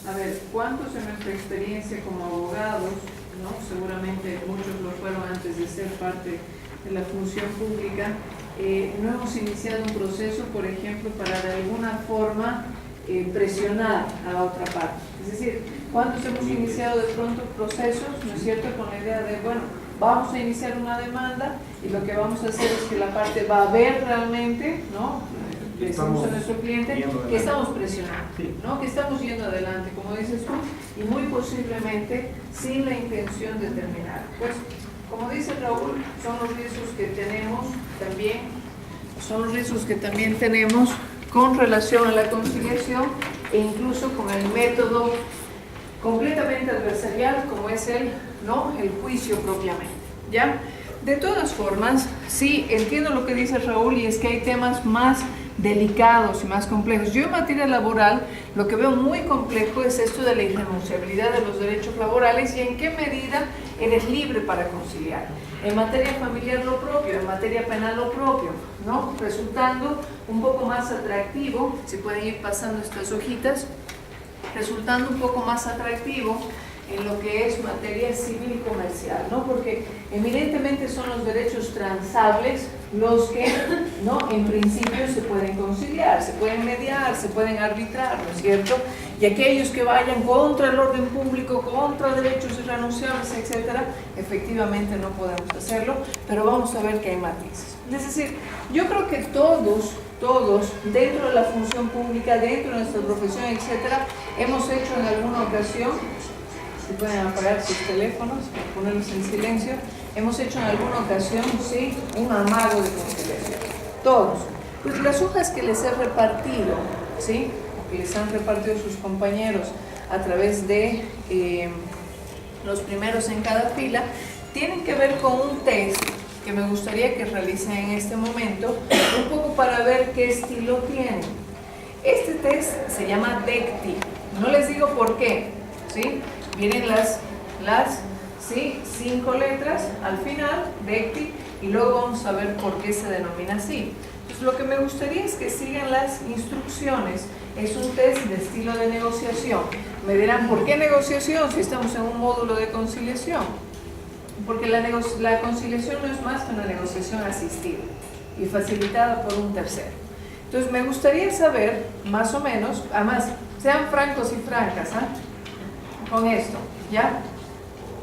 a ver, ¿cuántos en nuestra experiencia como abogados, ¿no? Seguramente muchos lo fueron antes de ser parte de la función pública, no hemos iniciado un proceso, por ejemplo, para de alguna forma presionar a la otra parte? Es decir, ¿cuántos hemos iniciado de pronto procesos, ¿no es cierto?, con la idea de, bueno, vamos a iniciar una demanda y lo que vamos a hacer es que la parte va a ver realmente, ¿no?, decimos a nuestro cliente que estamos presionando, ¿no?, que estamos yendo adelante, como dices tú, y muy posiblemente sin la intención de terminar. Pues, como dice Raúl, son los riesgos que tenemos también, con relación a la conciliación e incluso con el método completamente adversarial como es el juicio propiamente, ¿ya? De todas formas, sí, entiendo lo que dice Raúl, y es que hay temas más delicados y más complejos. Yo en materia laboral lo que veo muy complejo es esto de la irrenunciabilidad de los derechos laborales y en qué medida eres libre para conciliar. En materia familiar lo propio, en materia penal lo propio, ¿no? Resultando un poco más atractivo, si pueden ir pasando estas hojitas, resultando un poco más atractivo en lo que es materia civil y comercial, ¿no? Porque evidentemente son los derechos transables los que, ¿no?, en principio se pueden conciliar, se pueden mediar, se pueden arbitrar, ¿no es cierto? Y aquellos que vayan contra el orden público, contra derechos irrenunciables, etcétera, efectivamente no podemos hacerlo, pero vamos a ver que hay matices. Es decir, yo creo que todos, dentro de la función pública, dentro de nuestra profesión, etcétera, hemos hecho en alguna ocasión, si pueden apagar sus teléfonos, ponerlos en silencio, hemos hecho en alguna ocasión, sí, un amago de conciliación. Todos. Pues las hojas que les he repartido, ¿sí?, que les han repartido sus compañeros a través de los primeros en cada fila, tienen que ver con un test que me gustaría que realicen en este momento, un poco para ver qué estilo tienen. Este test se llama DECTI. No les digo por qué, ¿sí? Miren las 5 letras al final, DECTI, y luego vamos a ver por qué se denomina así. Entonces, lo que me gustaría es que sigan las instrucciones. Es un test de estilo de negociación. Me dirán, ¿por qué negociación si estamos en un módulo de conciliación? Porque la conciliación no es más que una negociación asistida y facilitada por un tercero. Entonces, me gustaría saber, más o menos, además, sean francos y francas, con esto, ¿ya?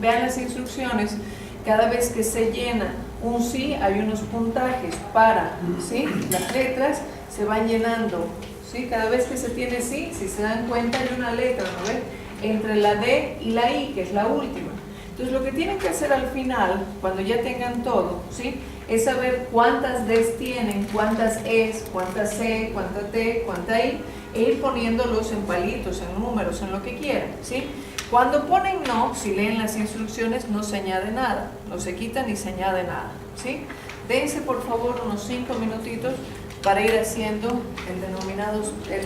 Vean las instrucciones. Cada vez que se llena un sí, hay unos puntajes para, ¿sí? Las letras se van llenando, ¿sí? Cada vez que se tiene sí, si se dan cuenta, hay una letra, ¿no ven?, entre la D y la I, que es la última. Entonces, lo que tienen que hacer al final, cuando ya tengan todo, ¿sí?, es saber cuántas Ds tienen, cuántas Es, cuántas C, cuánta T, cuánta I, e ir poniéndolos en palitos, en números, en lo que quieran, ¿sí? Cuando ponen no, si leen las instrucciones, no se añade nada, no se quita ni se añade nada, ¿sí? Dense por favor unos 5 minutitos para ir haciendo el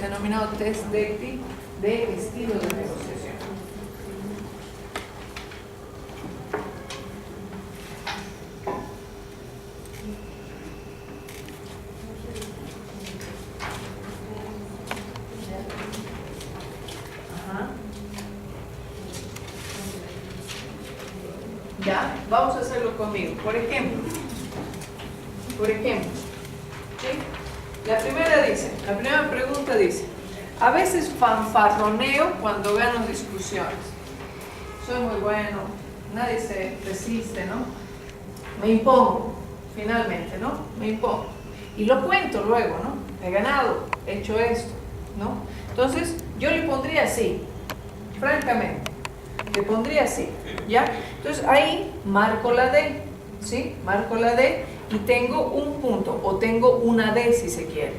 denominado test DECTI de estilo de negociación. Ya, vamos a hacerlo conmigo. Por ejemplo, ¿sí? La primera pregunta dice, a veces fanfarroneo cuando gano discusiones. Soy muy bueno, nadie se resiste, ¿no? Me impongo, finalmente, ¿no? Me impongo. Y lo cuento luego, ¿no? He ganado, he hecho esto, ¿no? Entonces, yo le pondría así, francamente. Le pondría así, ¿ya? Entonces ahí marco la D, ¿sí? Marco la D y tengo un punto o tengo una D si se quiere.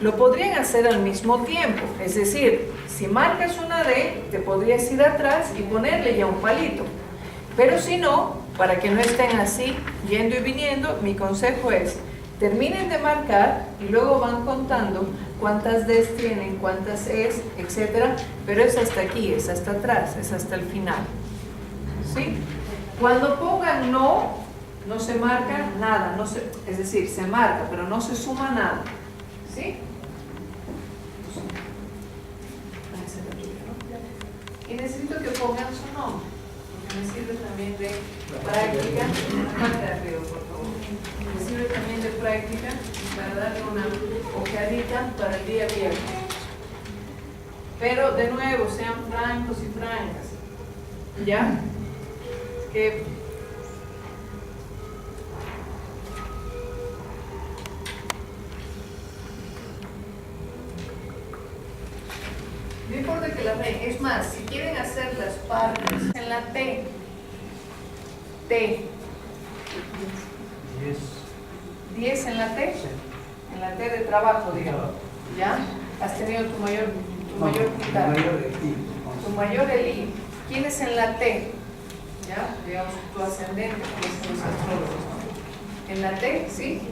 Lo podrían hacer al mismo tiempo, es decir, si marcas una D, te podrías ir atrás y ponerle ya un palito. Pero si no, para que no estén así, yendo y viniendo, mi consejo es, terminen de marcar y luego van contando cuántas Ds tienen, cuántas Es, etcétera, pero es hasta aquí, es hasta atrás, es hasta el final, ¿sí? Cuando pongan no, no se marca nada, es decir, se marca, pero no se suma nada, ¿sí? Y necesito que pongan su nombre, porque me sirve también de práctica. Parte de arriba, por favor. Me sirve también de práctica para darle una ojeadita para el día viernes. Pero de nuevo, sean francos y francas. ¿Ya? Que no importa que la ven, es más, si quieren hacer las partes en la T, 10 en la T, en la T de trabajo, digamos, ¿ya? Has tenido tu mayor puntaje, tu mayor el I. ¿Quién es en la T? ¿Ya? Digamos tu ascendente, como dicen los astrólogos, ¿no? En la T, ¿sí?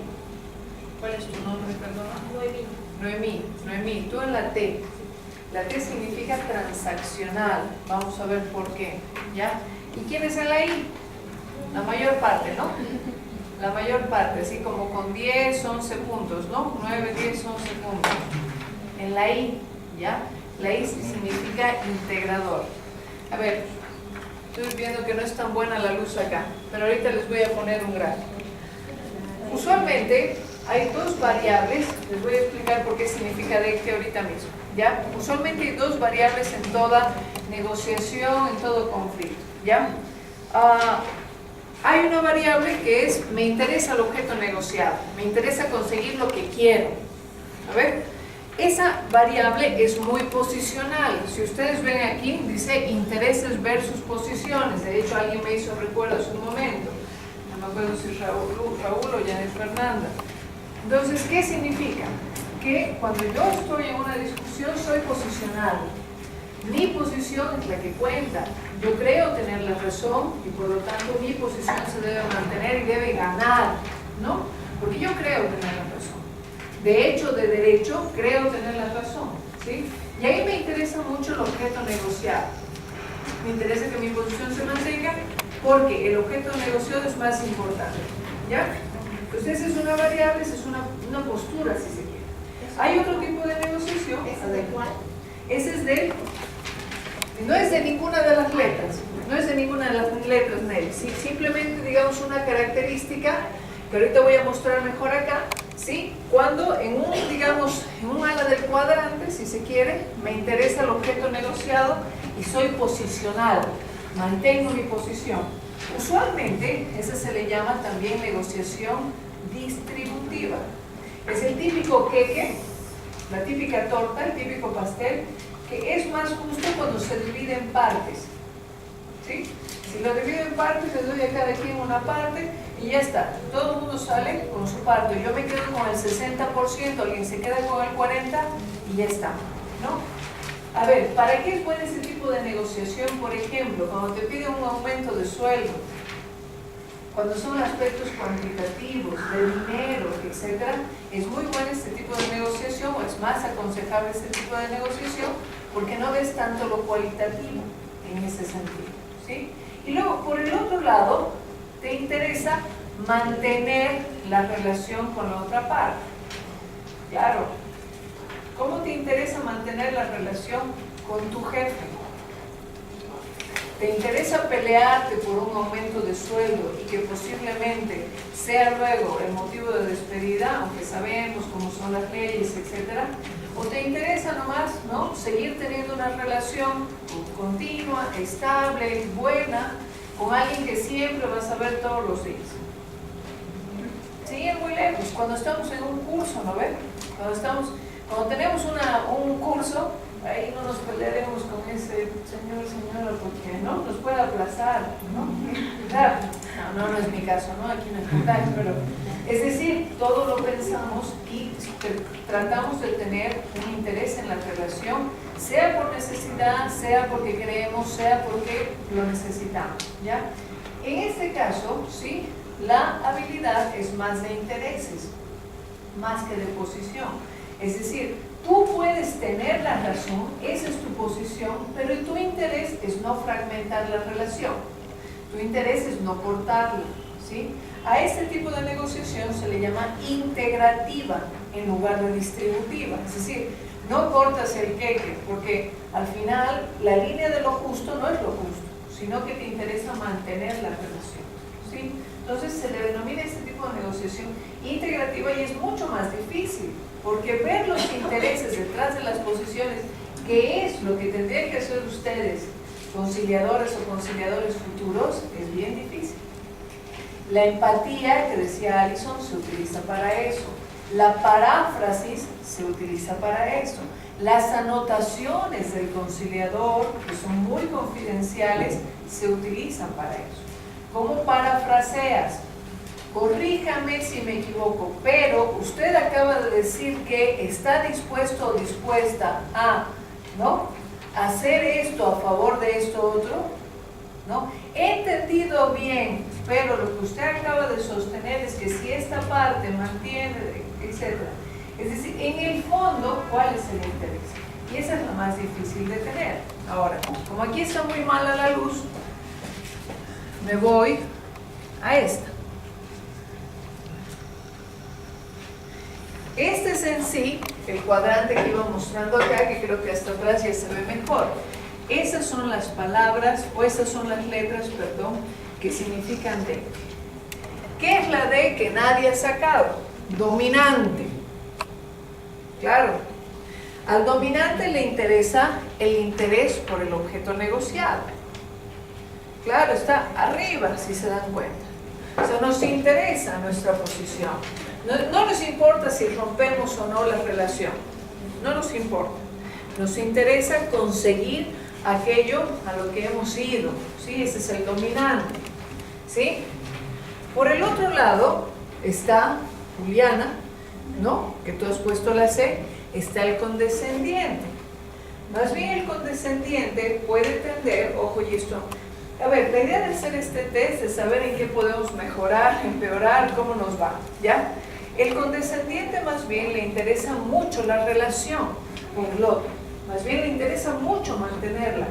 ¿Cuál es tu nombre, perdón? Noemí, tú en la T. La T significa transaccional. Vamos a ver por qué. ¿Ya? ¿Y quién es en la I? La mayor parte, ¿no? La mayor parte, así como con 10, 11 puntos, ¿no? 9, 10, 11 puntos. En la I, ¿ya? La I significa integrador. A ver, estoy viendo que no es tan buena la luz acá, pero ahorita les voy a poner un gráfico. Usualmente hay dos variables, les voy a explicar por qué significa de que ahorita mismo. ¿Ya? Usualmente hay dos variables en toda negociación, en todo conflicto. ¿Ya? Hay una variable que es, me interesa el objeto negociado, me interesa conseguir lo que quiero. A ver, esa variable es muy posicional. Si ustedes ven aquí, dice intereses versus posiciones. De hecho, alguien me hizo recuerdo hace un momento. No me acuerdo si Raúl o Janet Fernanda. Entonces, ¿qué significa? Que cuando yo estoy en una discusión soy posicional. Mi posición es la que cuenta. Yo creo tener la razón y por lo tanto mi posición se debe mantener y debe ganar, ¿no? Porque yo creo tener la razón. De hecho, de derecho, creo tener la razón, ¿sí? Y ahí me interesa mucho el objeto negociado. Me interesa que mi posición se mantenga porque el objeto negociado es más importante, ¿ya? Entonces esa es una variable, esa es una postura, si se quiere. Hay otro tipo de negociación. ¿Esa de cuál? Ese es de, no es de ninguna de las letras, no es de ninguna de las letras, Nelly. Sí, simplemente, digamos, una característica que ahorita voy a mostrar mejor acá, ¿sí? Cuando en un, digamos, en un ala del cuadrante, si se quiere, me interesa el objeto negociado y soy posicional, mantengo mi posición. Usualmente, esa se le llama también negociación distributiva. Es el típico queque, la típica torta, el típico pastel, que es más justo cuando se divide en partes. ¿Sí? Si lo divido en partes, les doy a cada quien una parte y ya está. Todo el mundo sale con su parte. Yo me quedo con el 60%, alguien se queda con el 40% y ya está, ¿no? A ver, ¿para qué es bueno ese tipo de negociación? Por ejemplo, cuando te piden un aumento de sueldo, cuando son aspectos cuantitativos, de dinero, etc., es muy bueno este tipo de negociación, o es más aconsejable este tipo de negociación, porque no ves tanto lo cualitativo en ese sentido, ¿sí? Y luego, por el otro lado, te interesa mantener la relación con la otra parte. Claro. ¿Cómo te interesa mantener la relación con tu jefe? ¿Te interesa pelearte por un aumento de sueldo y que posiblemente sea luego el motivo de despedida, aunque sabemos cómo son las leyes, etcétera? ¿O te interesa nomás, ¿no?, seguir teniendo una relación continua, estable, buena, con alguien que siempre vas a ver todos los días? Sin ir muy lejos, cuando estamos en un curso, ¿no ven? Cuando tenemos un curso, ahí no nos pelearemos con ese señora, porque no nos puede aplazar, ¿no? Claro, no es mi caso, ¿no? Aquí no es contagio, pero es decir, todo lo pensamos y tratamos de tener un interés en la relación, sea por necesidad, sea porque creemos, sea porque lo necesitamos, ¿ya? En este caso, sí, la habilidad es más de intereses, más que de posición. Es decir, tú puedes tener la razón, esa es tu posición, pero tu interés es no fragmentar la relación. Tu interés es no cortarla, ¿sí? A este tipo de negociación se le llama integrativa en lugar de distributiva. Es decir, no cortas el queque, porque al final la línea del ojo justo no es lo justo, sino que te interesa mantener la relación, ¿sí? Entonces se le denomina este tipo de negociación integrativa y es mucho más difícil, porque ver los intereses detrás de las posiciones, que es lo que tendrían que hacer ustedes, conciliadoras o conciliadores futuros, es bien difícil. La empatía, que decía Alison, se utiliza para eso. La paráfrasis se utiliza para eso. Las anotaciones del conciliador, que son muy confidenciales, se utilizan para eso. ¿Cómo parafraseas? Corríjame si me equivoco, pero usted acaba de decir que está dispuesto o dispuesta a, ¿no?, hacer esto a favor de esto otro, ¿no? He entendido bien, pero lo que usted acaba de sostener es que si esta parte mantiene, etc. Es decir, en el fondo, ¿cuál es el interés? Y esa es la más difícil de tener. Ahora, como aquí está muy mala la luz, me voy a esta. Este es en sí el cuadrante que iba mostrando acá, que creo que hasta atrás ya se ve mejor. Esas son las palabras, o esas son las letras, perdón, que significan D. ¿Qué es la D que nadie ha sacado? Dominante. Claro. Al dominante le interesa el interés por el objeto negociado. Claro, está arriba, si se dan cuenta. O sea, nos interesa nuestra posición. No nos importa si rompemos o no la relación. No nos importa. Nos interesa conseguir aquello a lo que hemos ido. ¿Sí? Ese es el dominante. ¿Sí? Por el otro lado está Juliana, ¿no?, que tú has puesto la C. Está el condescendiente. Más bien el condescendiente puede tender, ojo, y esto... A ver, la idea de hacer este test es saber en qué podemos mejorar, empeorar, cómo nos va, ¿ya? El condescendiente más bien le interesa mucho la relación con el otro, más bien le interesa mucho mantenerla.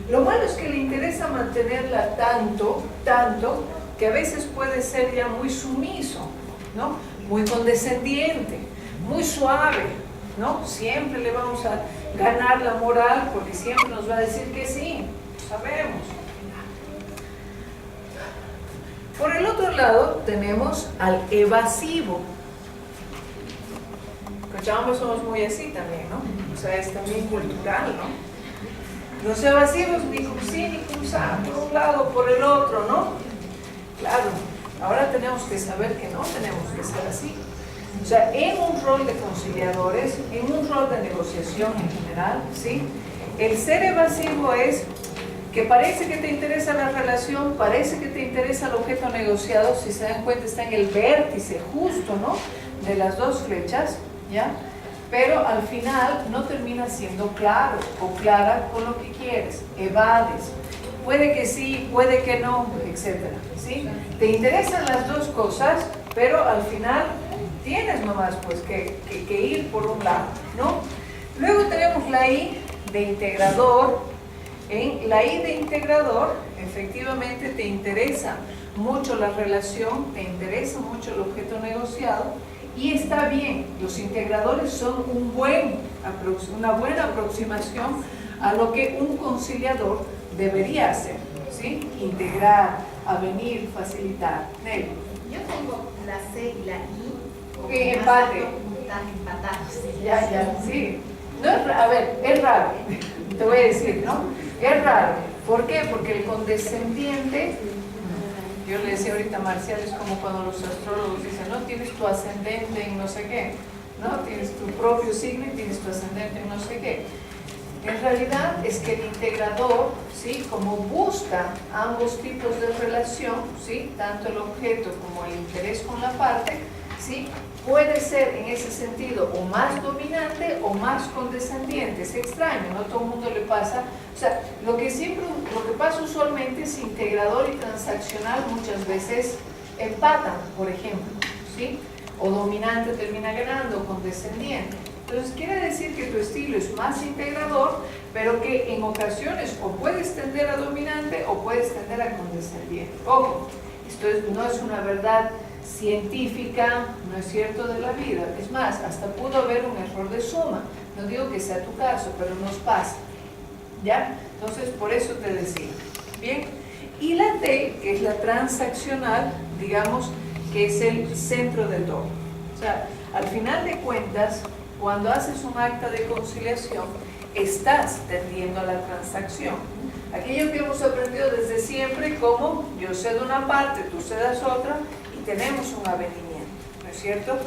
Lo malo es que le interesa mantenerla tanto, que a veces puede ser ya muy sumiso, ¿no? Muy condescendiente, muy suave, ¿no? Siempre le vamos a ganar la moral porque siempre nos va a decir que sí, sabemos. Por el otro lado tenemos al evasivo. Cochabamba somos muy así también, ¿no? O sea, es también cultural, ¿no? Los evasivos ni cum sí ni cum sa, por un lado, por el otro, ¿no? Claro, ahora tenemos que saber que no tenemos que ser así. O sea, en un rol de conciliadores, en un rol de negociación en general, ¿sí? El ser evasivo es que parece que te interesa la relación, parece que te interesa el objeto negociado, si se dan cuenta está en el vértice justo, ¿no?, de las dos flechas, ¿ya? Pero al final no termina siendo claro o clara con lo que quieres, evades, puede que sí, puede que no, etcétera, ¿sí? Te interesan las dos cosas, pero al final tienes nomás pues que ir por un lado, ¿no? Luego tenemos la I de integrador. En la I de integrador, efectivamente te interesa mucho la relación, te interesa mucho el objeto negociado y está bien, los integradores son una buena aproximación a lo que un conciliador debería hacer, ¿sí? Integrar, avenir, facilitar. Nelly. Yo tengo la C y la I. Ok, empate. Están empatados. Ya, sí. No, a ver, es raro, te voy a decir, ¿no? Es raro. ¿Por qué? Porque el condescendiente, yo le decía ahorita a Marcial, es como cuando los astrólogos dicen, no, tienes tu ascendente en no sé qué, ¿no? Tienes tu propio signo y tienes tu ascendente en no sé qué. En realidad es que el integrador, ¿sí?, como busca ambos tipos de relación, ¿sí?, tanto el objeto como el interés con la parte, ¿sí?, puede ser en ese sentido o más dominante o más condescendiente. Es extraño, no a todo el mundo le pasa. O sea, lo que pasa usualmente es integrador y transaccional muchas veces empatan, por ejemplo, ¿sí? O dominante termina ganando, o condescendiente. Entonces quiere decir que tu estilo es más integrador, pero que en ocasiones o puedes tender a dominante o puedes tender a condescendiente. Ojo, esto no es una verdad científica, no es cierto, de la vida. Es más, hasta pudo haber un error de suma. No digo que sea tu caso, pero nos pasa. ¿Ya? Entonces, por eso te decía. Bien. Y la T, que es la transaccional, digamos que es el centro de todo. O sea, al final de cuentas, cuando haces un acta de conciliación, estás tendiendo a la transacción. Aquello que hemos aprendido desde siempre, como yo cedo una parte, tú cedas otra, y tenemos un avenimiento, ¿no es cierto?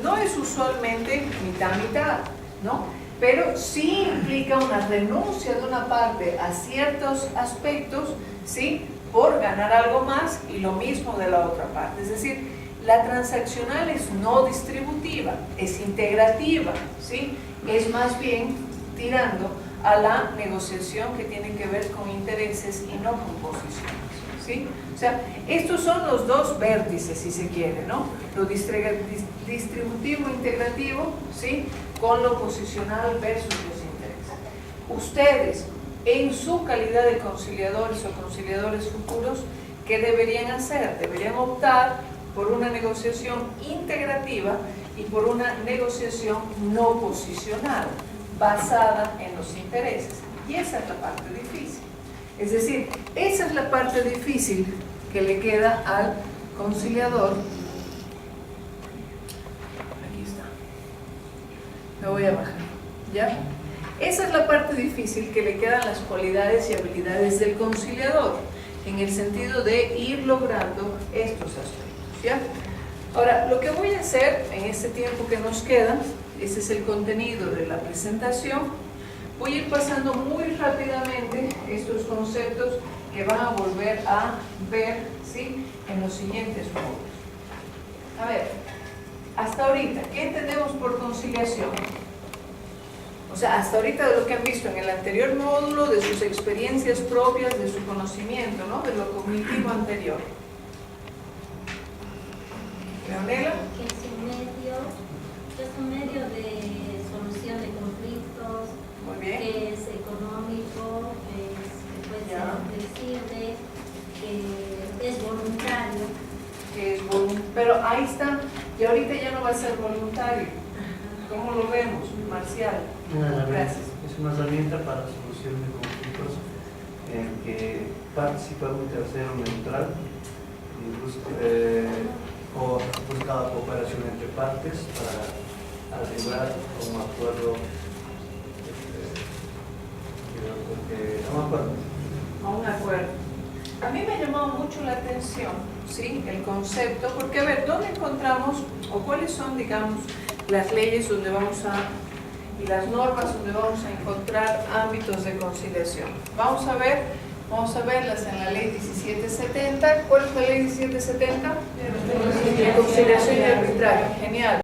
No es usualmente mitad-mitad, ¿no? Pero sí implica una renuncia de una parte a ciertos aspectos, ¿sí? Por ganar algo más, y lo mismo de la otra parte. Es decir, la transaccional es no distributiva, es integrativa, ¿sí? Es más bien tirando a la negociación que tiene que ver con intereses y no con posiciones, ¿sí? O sea, estos son los dos vértices, si se quiere, ¿no? Lo distributivo integrativo, ¿sí? Con lo posicional versus los intereses. Ustedes, en su calidad de conciliadores o conciliadores futuros, ¿qué deberían hacer? Deberían optar por una negociación integrativa y por una negociación no posicional, basada en los intereses. Y esa es la parte difícil. Es decir, esa es la parte difícil que le queda al conciliador. Aquí está. Me voy a bajar. ¿Ya? Esa es la parte difícil que le quedan las cualidades y habilidades del conciliador, en el sentido de ir logrando estos aspectos, ¿ya? Ahora, lo que voy a hacer en este tiempo que nos queda, ese es el contenido de la presentación, voy a ir pasando muy rápidamente estos conceptos que van a volver a ver, ¿sí?, en los siguientes módulos. A ver, hasta ahorita, ¿qué entendemos por conciliación? O sea, hasta ahorita de lo que han visto en el anterior módulo, de sus experiencias propias, de su conocimiento, ¿no?, de lo cognitivo anterior. Leonela. Que es un medio de solución de conflictos, Muy bien. que es económico, que puede ser flexible, que es voluntario. Pero ahí está, y ahorita ya no va a ser voluntario. ¿Cómo lo vemos, Marcial? Gracias. Es una herramienta para solución de conflictos en que participa un tercero neutral o busca cooperación entre partes para arribar a un acuerdo. A un acuerdo. A mí me ha llamado mucho la atención, ¿sí?, el concepto, porque a ver, ¿dónde encontramos o cuáles son, digamos, las leyes donde y las normas donde vamos a encontrar ámbitos de conciliación? Vamos a verlas en la ley 1770. ¿Cuál es la ley 1770? De conciliación y arbitraje. Genial.